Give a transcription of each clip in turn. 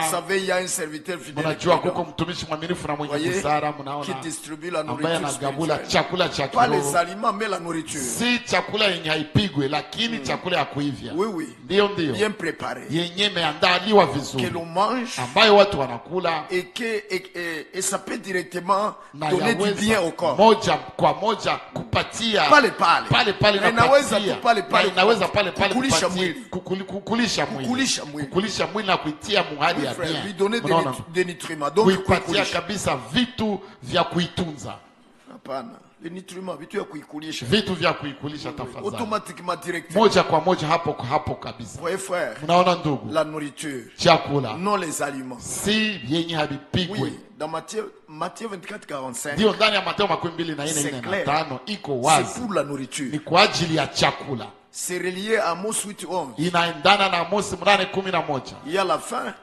Vous savez, il y a un serviteur fidèle qui distribue la nourriture spirituelle. Pas les aliments, mais la nourriture. Oui, oui. Bien préparé. Que l'on mange et ça peut directement donner du bien au corps. Pale lui donner des nutriments. Donc les nutriments automatiquement directement. Voyez frère, la nourriture, non les aliments. Oui, dans Matthieu 24:45, c'est clair, c'est pour la nourriture. C'est relié à Amos 8:11. Il y a la faim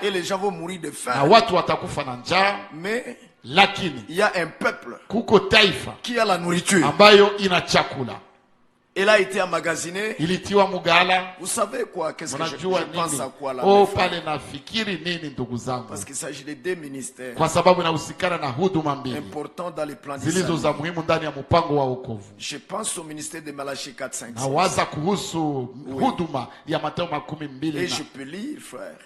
et les gens vont mourir de faim. Mais il y a un peuple qui a la nourriture. Elle a été emmagasinée. Vous savez quoi? Qu'est-ce que je pense à quoi là? Parce qu'il s'agit de deux ministères importants dans les plans du salut. Je pense au ministère de Malachie 4:5. Et je peux lire, frère.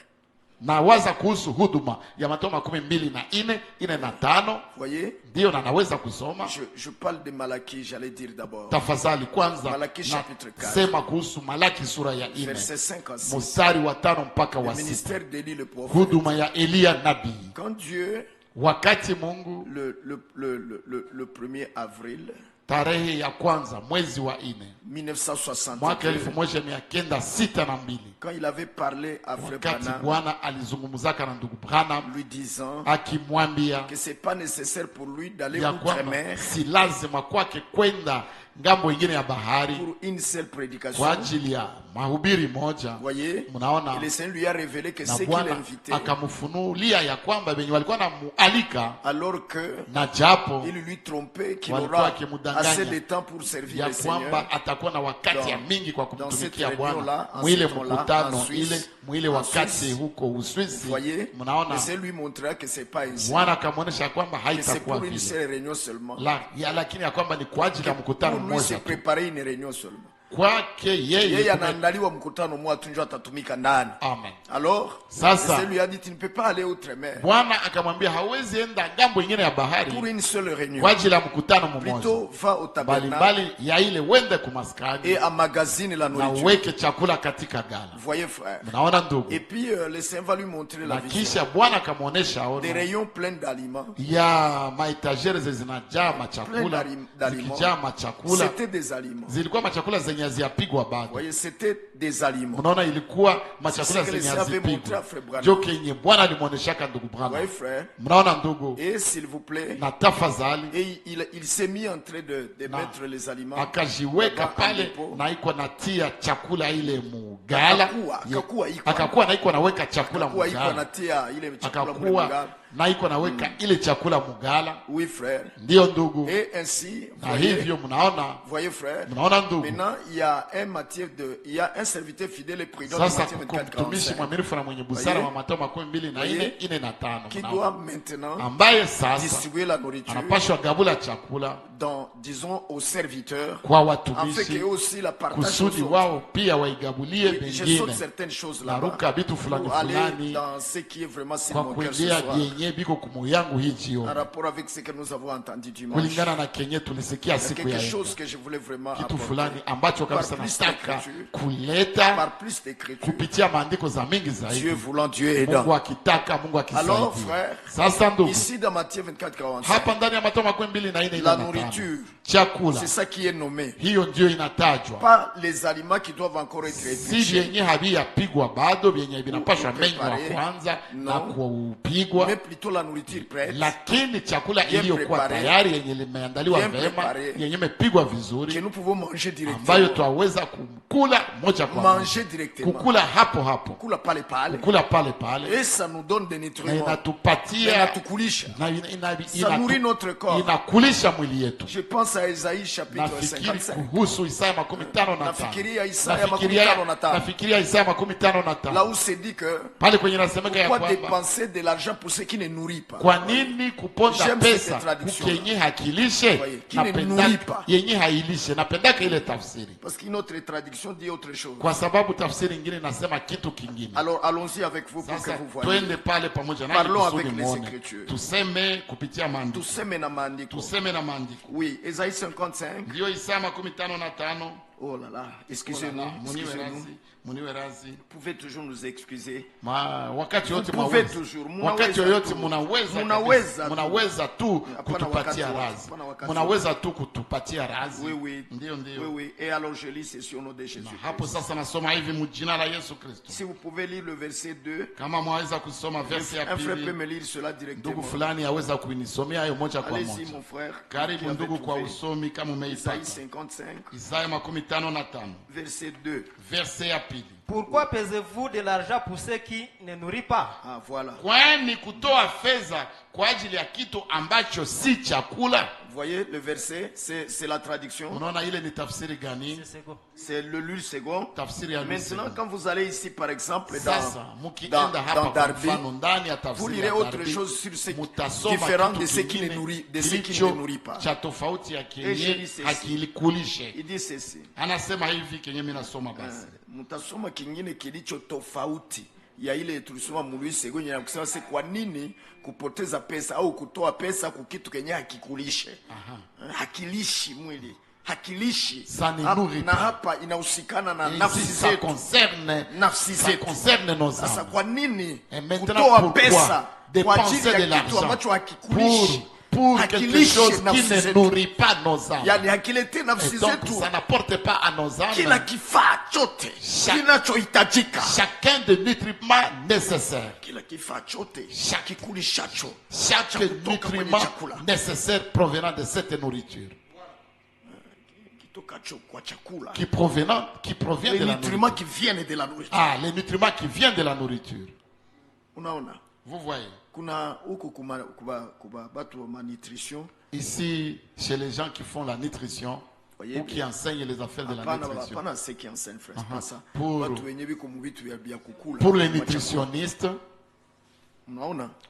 Nawaza kuhusu huduma ya Mathayo 24:4 voyez, ndio na naweza kusoma. Je parle de Malaki, j'allais dire d'abord. Tafadhali kwanza Malaki chapitre 4. Sema kuhusu Malaki sura ya 4 verset 5 à 6. Mstari wa 5 mpaka wa 6. Ministère d'Élie le prophète. Huduma ya Elia nabii. Quand Dieu, wakati Mungu le 1er avril tarehe ya kwanza mwezi wa 4 1962, mwaka 1962, quand il avait parlé à Frère Branham, Bwana alizungumzaka na ndugu Branham lui disant akimwambia que c'est pas nécessaire pour lui d'aller outre-mer, si lazima kwake kwenda ngambo ingine ya bahari pour une seule prédication, kwa ajili ya mahubiri moja. Voyez, mnaona, le Seigneur lui a révélé que ce qu'il invitait, akamfunulia ya kwamba wenye walikuwa namualika, alors que na japo il lui trompait qu'il aura assez de temps pour servir le Seigneur, kwamba atakuwa na wakati ya mingi kwa kumtumikia Bwana mwile mkutano ile mwile wakati huko Uswisi. Mnaona, le Seigneur lui montrera que c'est pas ainsi, Bwana akamuonesha kwamba haitakuwa vile, c'est pour une seule réunion seulement, lakini ya kwamba ni kwa ajili ya mkutano mmoja. Lui s'est préparé une réunion seulement. Kwake yeye anaandaliwa mkutano mmoja tu ndio atatumika ndani. Amen. Alors sasa lui a dit, tu ne peux pas aller outre-mer. Bwana akamwambia hawezi enda ngambo nyingine ya bahari pour une seule réunion, kwa ajili ya mkutano mmoja. Plutôt va au tabernacle, bali ya ile wende kumaskani et emmagasine la nourriture, na weke chakula katika gala. Voyez frère, mnaona ndugu. Et puis le Seigneur va lui montrer la vision, kisha Bwana akamuonesha ono des rayons pleins d'aliments, ya maitagere zinajaa machakula, zikijaa machakula, c'était des aliments, zilikuwa machakula zenye hazipigwa bado. Voyez, c'était des aliments. Mnaona ilikuwa machakula zenye hazipigwa. Joke yenye Bwana alimuoneshaka ndugu Branham. Voyez frère, mnaona ndugu. Et s'il vous plaît, na tafadhali, et il s'est mis en train de mettre les aliments, akajiweka pale na iko natia chakula ile mugala, akakuwa na iko naweka chakula mugala, akakuwa na iko naweka ile chakula mugala. Oui frère, ndio ndugu. Et ainsi, na hivyo mnaona, voyez frère, mnaona ndugu. Maintenant il y a un serviteur fidèle et prudent de Matthieu 24:45, mwaminifu na mwenye busara wa Mathayo 24:4 qui doit maintenant ambaye sasa distribuer la nourriture, anapashwa gabula chakula dans, disons, aux serviteurs, kwa watumishi, afin que aussi la partagent, kusudi wao pia waigabulie bengine. Je saute certaines choses là, naruka vitu fulani fulani dans ce qui est vraiment sur kwa mon cœur ce kuendea soir, yenye biko kumu yangu hii jioni, en rapport avec ce que nous avons entendu dimanche. kulingana na kenye tulisikia siku ya quelque chose que je voulais vraiment kitu apporter, fulani ambacho kabisa nataka kuleta par plus d'écriture, kupitia maandiko za mingi zaidi. Dieu voulant, Dieu aidant. Mungu akitaka, Mungu akisaidia. Alors frère, sasa ndugu, ici dans Matthieu 24:45, hapa ndani ya Mathayo 24:4 la nourriture, chakula, c'est ça qui est nommé, hiyo ndio inatajwa, pas les aliments qui doivent encore être épluchés, si vyenye haviyapigwa bado, vyenye vinapashwa menywa kwanza na kupigwa, mais plutôt la nourriture prête, lakini chakula iliyokuwa tayari, yenye limeandaliwa vema, yenye imepigwa vizuri, que nous pouvons manger directement, ambayo twaweza kumkula moja moja kwa moja. Manger directement. Kukula hapo hapo. Kukula pale pale. Kukula pale pale. Et ça nous donne des nutriments. Na inatupatia. Inatukulisha. Ça nourrit notre corps. Inakulisha mwili yetu. Je pense à Isaïe chapitre 55. Kuhusu Isaya 55. Nafikiria Isaya 55. Nafikiria Isaya 55. Là où c'est dit que pale kwenye nasemeka ya kwamba pourquoi dépenser de l'argent pour ce qui ne nourrit pas. Kwa nini kuponda pesa kukenye hakilishe napenda yenye hailishe? Napendaka ile tafsiri. Parce qu'une autre traduction dit autre chose. Kwa sababu tafsiri nyingine nasema kitu kingine. Alors allons-y avec vous pour que vous voyez. Twende pale pamoja na Parlons avec les Écritures. Tuseme kupitia maandiko. Tuseme na maandiko. Tuseme na maandiko. Oui, Isaïe 55. Ndio Isaya 55. Oh là là, excusez-nous. Muniwe razi. Vous pouvez toujours nous excuser. Wakati yote munaweza tu kutupatia razi. Munaweza tu kutupatia razi. Oui. Ndio. Oui. Et alors je lis ceci au nom de Jésus. Hapo sasa nasoma hivi mjina la Yesu Kristo. Si vous pouvez lire le verset 2. Kama mwaweza kusoma verse ya pili. Un frère peut me lire cela directement. Ndugu fulani aweza kunisomea hayo moja kwa moja. Allez-y mon frère. Karibu ndugu kwa usomi kama umeipata. Isaïe 55. Isaya 55. Verset 2. Verset ya pili. Pourquoi pesez-vous de l'argent pour ceux qui ne nourrissent pas? Ah voilà. Kwani kutoa fedha kwa ajili ya kitu ambacho si chakula? Vous voyez le verset, c'est la traduction. Unaona ile ni tafsiri gani? C'est le Lul second. Tafsiri ya Maintenant quand vous allez ici par exemple dans Darby, vous lirez autre chose sur ce différent de ce qui ne nourrit, de ce qui ne nourrit pas. Cha tofauti ya kenye hakilikulishe. Il dit ceci. Anasema hivi kenye mimi nasoma basi. Mtasoma kingine kilicho tofauti ya ile tulisoma Mului Segonye na kusema se kwa nini kupoteza pesa au kutoa pesa kwa kitu kenye hakikulishe. Hakilishi mwili. Hakilishi. Na hapa inahusikana na nafsi zetu. Nafsi zetu. Sasa kwa nini kutoa pesa kwa ajili ya kitu ambacho hakikulishi? Pour quelque chose qui ne nourrit pas nos âmes. Yani hakilete nafsi zetu. Ça n'apporte pas à nos âmes. Kila kifaa chote kinachohitajika. Chacun des nutriments nécessaires. Kila kifaa chote kikulishacho. Chaque nutriment nécessaire provenant de cette nourriture. Qui provient de la nourriture. Qui viennent de la nourriture. Ah, les nutriments qui viennent de la nourriture. Unaona? Vous voyez. Kuna huko kuba batu wa nutrition. Ici, chez les gens qui font la nutrition, ou qui enseignent les affaires de la nutrition. Pas ceux qui enseignent, frère, pas ça. Pour les nutritionnistes,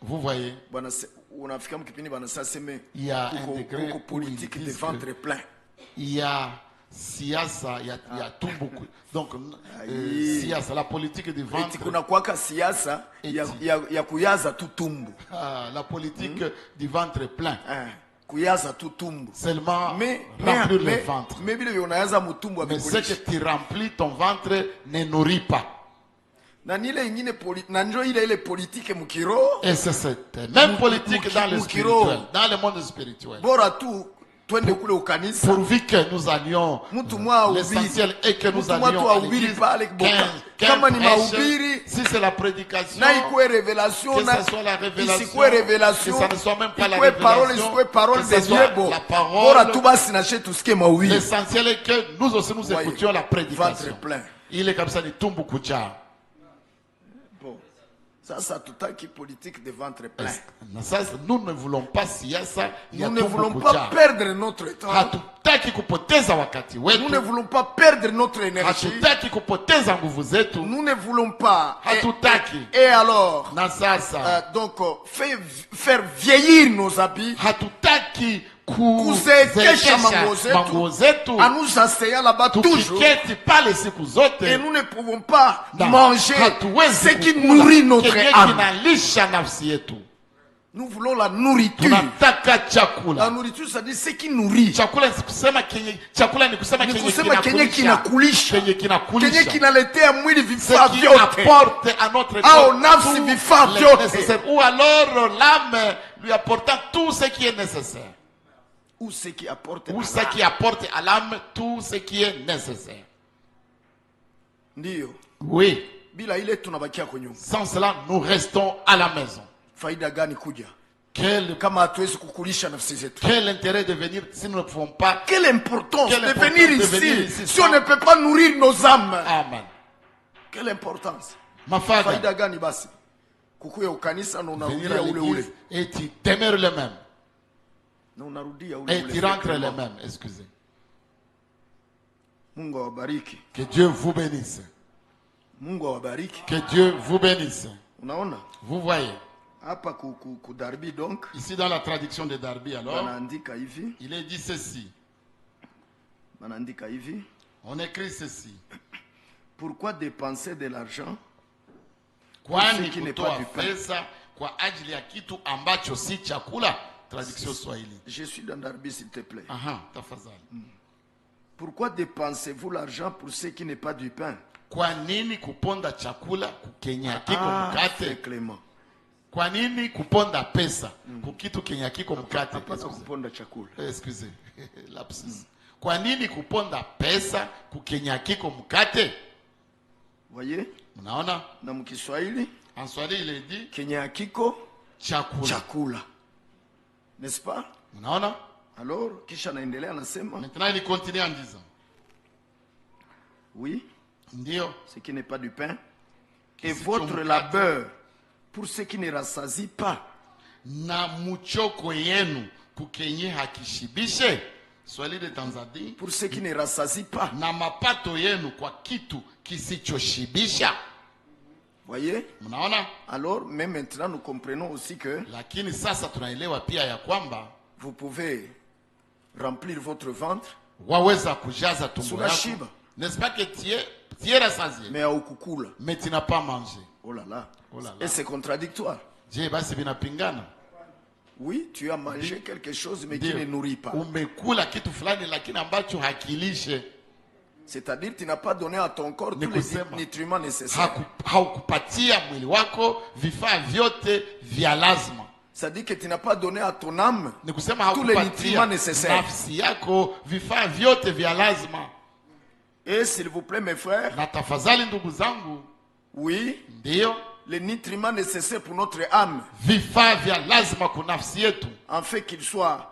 vous voyez, il y a un degré politique de ventre plein. Il y a siasa, il y a tout beaucoup. Donc, siasa, la politique du ventre. La politique du ventre plein. Seulement remplir le ventre. Mais ce que tu remplis, ton ventre ne nourrit pas. Et c'est cette même politique dans le spirituel, dans le monde spirituel. Pourvu que nous allions, l'essentiel est que nous allions à l'église, si c'est la prédication, que ce soit la révélation, que ça ne soit même pas la révélation, que ce soit la parole, l'essentiel est que nous aussi nous écoutions la prédication. Il est comme ça, ni tumbu kucha. Ça, tout qui politique de ventre plein. Nous ne voulons pas siasa. Nous ne voulons pas perdre notre temps. Nous ne voulons pas perdre notre énergie. Nous ne voulons pas. Et alors, donc, faire vieillir nos habits. Kuzeekesha mango zetu, à nous asseoir là-bas toujours, et nous ne pouvons pas manger ce qui nourrit notre âme. Nous voulons la nourriture. La nourriture, ça dit ce qui nourrit. Ou alors l'âme lui apportant tout ce qui est nécessaire. Ou ce qui apporte à l'âme tout ce qui est nécessaire. Ndio. Oui. Bila ile tunabakia kwa nyumba. Sans cela, nous restons à la maison. Faida gani kuja? Quel intérêt de venir si nous ne pouvons pas? Quelle importance de venir ici si on ne peut pas nourrir nos âmes? Amen. Quelle importance. Mafaida gani basi kukuya ukanisa na unarudia ule ule et tu demeures le même na unarudia ule et tu rentres le même. Excusez. Mungu awabariki. Que Dieu vous bénisse. Mungu awabariki. Que Dieu vous bénisse. Unaona? Vous voyez. Hapa ku Darby donc. Ici dans la traduction de Darby alors. Banaandika hivi. Il est dit ceci. Banaandika hivi. On écrit ceci. Pourquoi dépenser de l'argent? Kwani kutoa pesa kwa ajili ya kitu ambacho si chakula? Traduction Swahili. Je suis dans Darby s'il te plaît. Aha, tafadhali. Pourquoi dépensez-vous l'argent pour ce qui n'est pas du pain? Kwa nini kuponda chakula kukenya kiko mkate? Clément. Kwa nini kuponda pesa kukitu kenya kiko mkate? Hapana kuponda chakula. Excusez. Lapsus. Kwa nini kuponda pesa kukenya kiko mkate? Voyez? Mnaona? Na mkiswahili? En Swahili il est dit kenya kiko chakula. Chakula. N'est-ce pas? Mnaona? Alors, kisha naendelea anasema. Maintenant il continue en disant. Oui. Ndio. Ce qui n'est pas du pain. Et votre labeur pour ce qui ne rassasie pas. Na muchoko yenu kukenye hakishibishe. Swahili de Tanzanie. Pour ce qui ne rassasie pas. Na mapato yenu kwa kitu kisichoshibisha. Voyez? Mnaona? Alors, même maintenant nous comprenons aussi que lakini sasa tunaelewa pia ya kwamba vous pouvez remplir votre ventre. Waweza kujaza tumbo yako. N'est-ce pas que tu es rassasié? Mais haukukula. Mais tu n'as pas mangé. Oh là là. Oh là là. Et c'est contradictoire. Je basi vinapingana. Oui, tu as mangé quelque chose mais qui ne nourrit pas. Umekula kitu fulani lakini ambacho hakilishe. C'est-à-dire tu n'as pas donné à ton corps tous les nutriments nécessaires. Haukupatia mwili wako vifaa vyote vya lazima. C'est-à-dire que tu n'as pas donné à ton âme tous les nutriments nécessaires. Nafsi yako vifaa vyote vya lazima. Et s'il vous plaît mes frères, na tafadhali ndugu zangu, oui, ndio les nutriments nécessaires pour notre âme, vifaa vya lazima kwa nafsi yetu, en fait qu'ils soient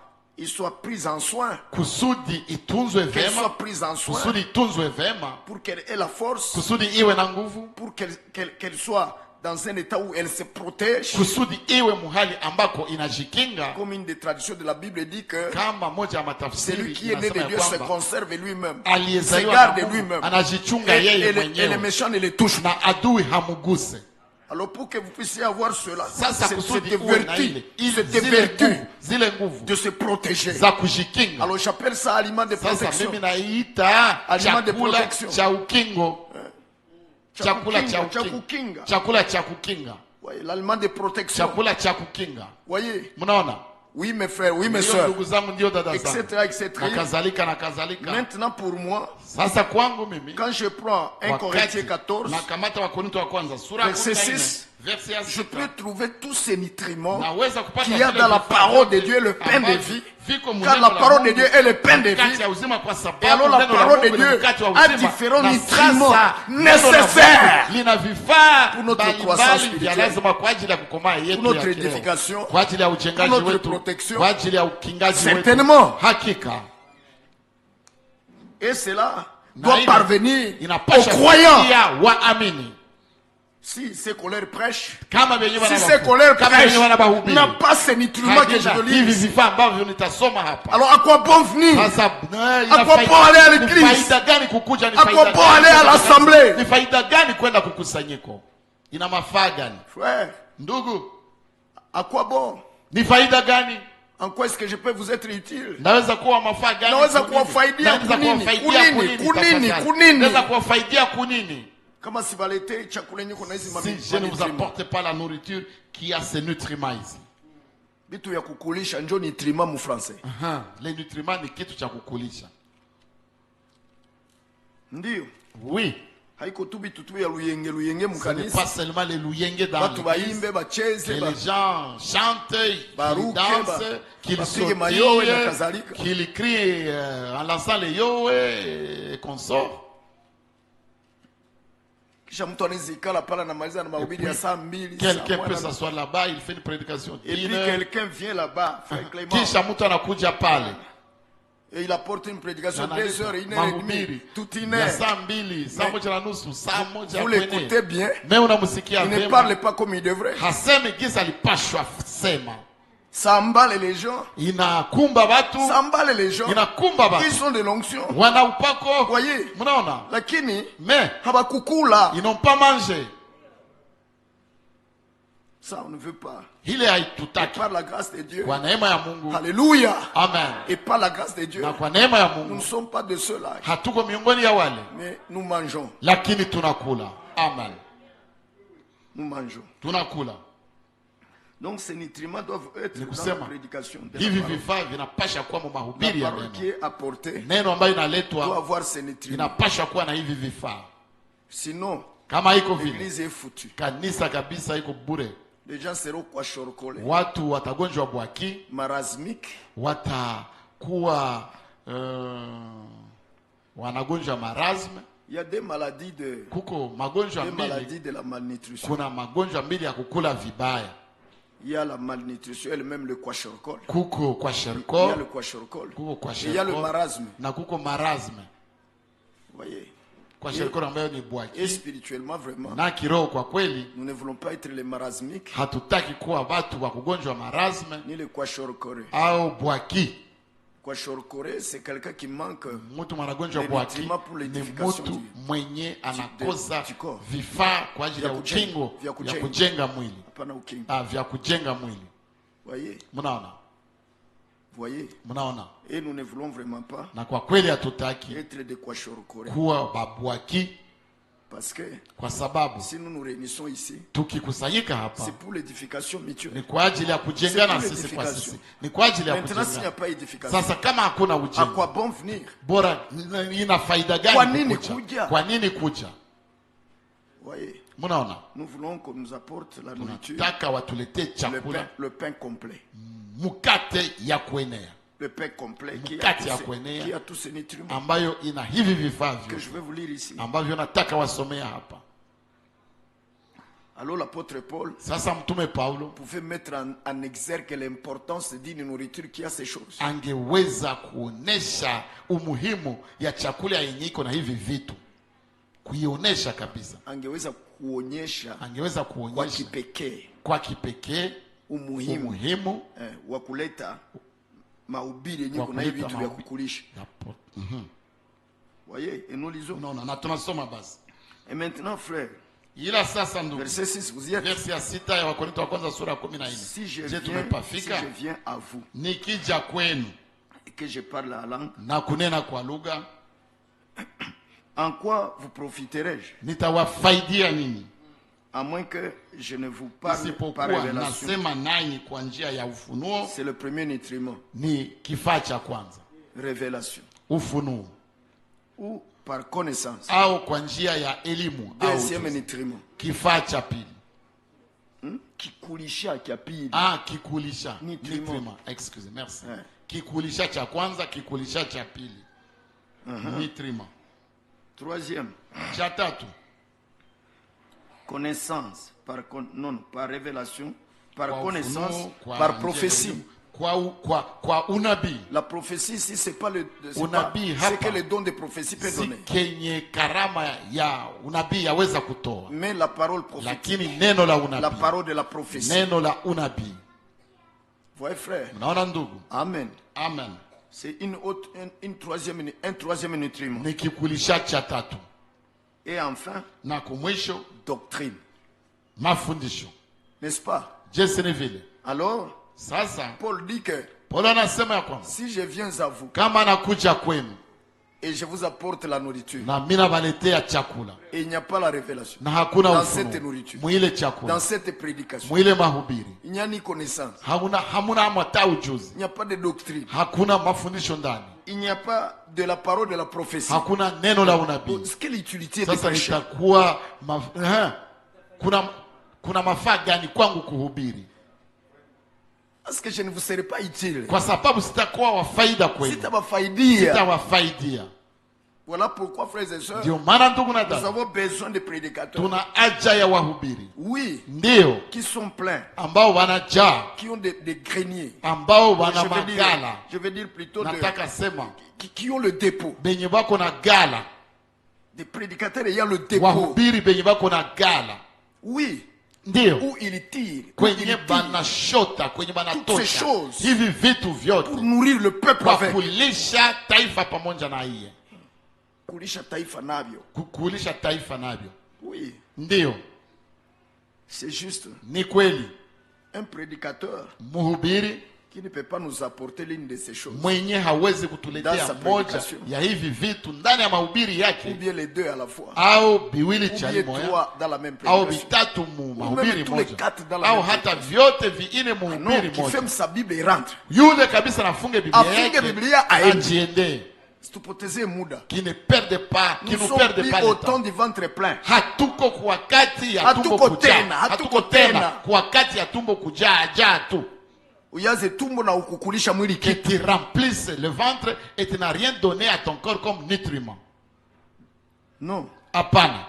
pris en soin, kusudi itunzwe vema, qu'elle soit prise en soin, kusudi itunzwe vema, pour qu'elle ait la force, kusudi iwe na nguvu, pour qu'elle soit dans un état où elle se protège, kusudi iwe muhali ambako inajikinga. Comme une des traditions de la Bible dit que kama moja ya matafsiri, celui qui est né de Dieu se conserve lui-même, se garde lui-même, anajichunga yeye mwenyewe, et les méchants ne les touchent na adui hamuguse. Alors pour que vous puissiez avoir cela, cette vertu de se protéger. Alors j'appelle ça aliment de protection. Aliment de protection. Chakula cha kukinga. Voyez, l'aliment de protection. Chakula cha kukinga. Voyez? Mnaona? Oui mes frères, oui mes sœurs, etc. Maintenant pour moi, quand je prends 1 Corinthiens 14, verset 6, je peux trouver tous ces nutriments qu'il y a dans la parole de Dieu, le pain de vie. Car la parole de Dieu est le pain de vie. Et alors la parole de Dieu a différents nutriments nécessaires pour notre croissance spirituelle, pour notre édification, pour notre protection. Certainement. Et cela doit parvenir aux croyants. Si ces collègues prêchent, n'a pas ces nutriments que je lis. Alors à quoi bon venir? À quoi bon aller à l'église? À quoi bon aller à l'assemblée? Frère, à quoi bon? En quoi est-ce que je peux vous être utile? Naweza kuwafaidia kunini? Kama sivalete chakula yenye kuna hizi si je ne vous apporte pas la nourriture qui a ces nutriments ici. Bitu ya kukulisha njo nutriments mu français. Les nutriments ni kitu cha kukulisha. Ndio. Oui. Haiko tu bitu tu ya luyenge mkanisa. Pas seulement les luyenge dans l'église. Batu baimbe bacheze ba. Les gens chantent, qu'ils dansent, qu'ils sautillent, qu'ils crient en lançant les yoé et qu'on sort. Quelqu'un peut s'asseoir là-bas, il fait une prédication. Et puis quelqu'un vient là-bas, frère Clément. Kisha mtu anakuja pale. Et il apporte une prédication 2 heures, 1 heure et demie, toute une heure. Vous l'écoutez bien. Il ne parle pas comme il devrait. Ça emballe les gens. Ça emballe les gens. Ils sont de l'onction. Vous voyez. Lakini, habakukula. Ils n'ont pas mangé. Ça, on ne veut pas. Et par la grâce de Dieu. Alléluia. Amen. Et par la grâce de Dieu. Nous ne sommes pas de ceux-là. Mais nous mangeons. Amen. Nous mangeons. Donc ces nutriments doivent être dans la prédication. La parole qui est apportée doit avoir ces nutriments. Sinon, l'église est foutue. Les gens seront kwashorokole. Watu watagonjwa bwaki. Marasmique. Watakuwa wanagonjwa marasme. Il y a des maladies de la malnutrition. Kuna magonjwa mbili ya kukula vibaya. Il y a la malnutrition et même le kwashorokole. Kuko kwashorokole. Il y a le kwashorokole. Il y a le marasme. Na kuko marasme. Vous voyez? Et spirituellement vraiment, nous ne voulons pas être les marasmiques ni les kwashorokore. Kwashorokore, c'est quelqu'un qui manque de nutriments pour l'édification du corps. Voyez? Voyez? Et nous ne voulons vraiment pas être des kwashorokore. Parce que si nous nous réunissons ici, c'est pour l'édification mutuelle. Maintenant, s'il n'y a pas d'édification, à quoi bon venir? Voyez? Nous voulons qu'on nous apporte la nourriture, le pain complet. Le pain complet qui a tous ces nutriments que je vais vous lire ici. Alors l'apôtre Paul pouvait mettre en exergue l'importance d'une nourriture qui a ces choses. Angeweza kuonesha umuhimu ya chakula yenye iko na hivi vitu. Kuionesha kabisa. Angeweza kuonyesha kwa kipekee umuhimu wa kuleta mahubiri yenye kuna hivi vitu vya kukulisha. Voyez, et nous lisons. Et maintenant, frère, verset 6, vous y êtes. Si je viens à vous et que je parle la langue, en quoi vous profiterez-je? À moins que je ne vous parle par révélation. C'est le premier nutriment. Révélation. Ou par connaissance. Deuxième nutriment. Kikulisha cha pili. Kikulisha. Nutriment. Excusez, merci. Kikulisha cha kwanza, kikulisha cha pili. Nutriment. Troisième. Cha tatu. Connaissance, par révélation, par connaissance, par prophétie. La prophétie ici, c'est pas le c'est que le don de prophétie peut donner. Mais la parole prophétique, la parole de la prophétie. Vous voyez, frère? Amen. Amen. C'est un troisième nutriment. Et enfin, doctrine. N'est-ce pas? Alors, Paul dit que si je viens à vous et je vous apporte la nourriture, et il n'y a pas la révélation dans cette nourriture, dans cette prédication, il n'y a ni connaissance, il n'y a pas de doctrine, il n'y a pas de la parole de la prophétie. Quelle utilité de prêcher? Parce que je ne vous serai pas utile. Kwa sababu sitakuwa wa faida kwenu. Sitawafaidia. Voilà pourquoi, frères et sœurs, Ndio maana ndugu na nous dada, avons besoin de prédicateurs. tuna haja ya wahubiri. Oui. Ndio. Qui sont pleins. Ambao wanajaa. Qui ont des greniers. Ambao wana magala. Je veux dire plutôt nataka sema. Qui ont le dépôt. Benye bako na gala. Des prédicateurs ayant le dépôt. Wahubiri benye bako na gala. Oui. Ndio. Où il tire. Kwenye banashota, kwenye banatosha. Hivi vitu vyote. Pour nourrir le peuple avec. Kulisha taifa pamoja na iye. Kulisha taifa navyo. Kulisha taifa navyo. Oui. Ndio. C'est juste. Ni kweli. Un prédicateur. Mhubiri. Qui ne peut pas nous apporter l'une de ces choses. Mwenye hawezi kutuletea moja ya hivi vitu ndani ya mahubiri yake. Ou bien les deux à la fois. Au biwili chali moja. Ou bien trois dans la même prédication. Au vitatu mu mahubiri moja. Au hata vyote viine muhubiri moja. Qui ferme sa Bible et rentre. Yule kabisa nafunge Biblia yake. Afunge Biblia aende. Tupoteze muda. Qui ne perde pas, qui ne perde pas le temps du ventre plein. Hatuko kwa wakati ya tumbo kujaa. Hatuko tena kwa wakati ya tumbo kujaa tu. Uyaze tumbo na ukukulisha mwili kitu. Que tu remplisses le ventre et tu n'as rien donné à ton corps comme nutriment. Non. Hapana.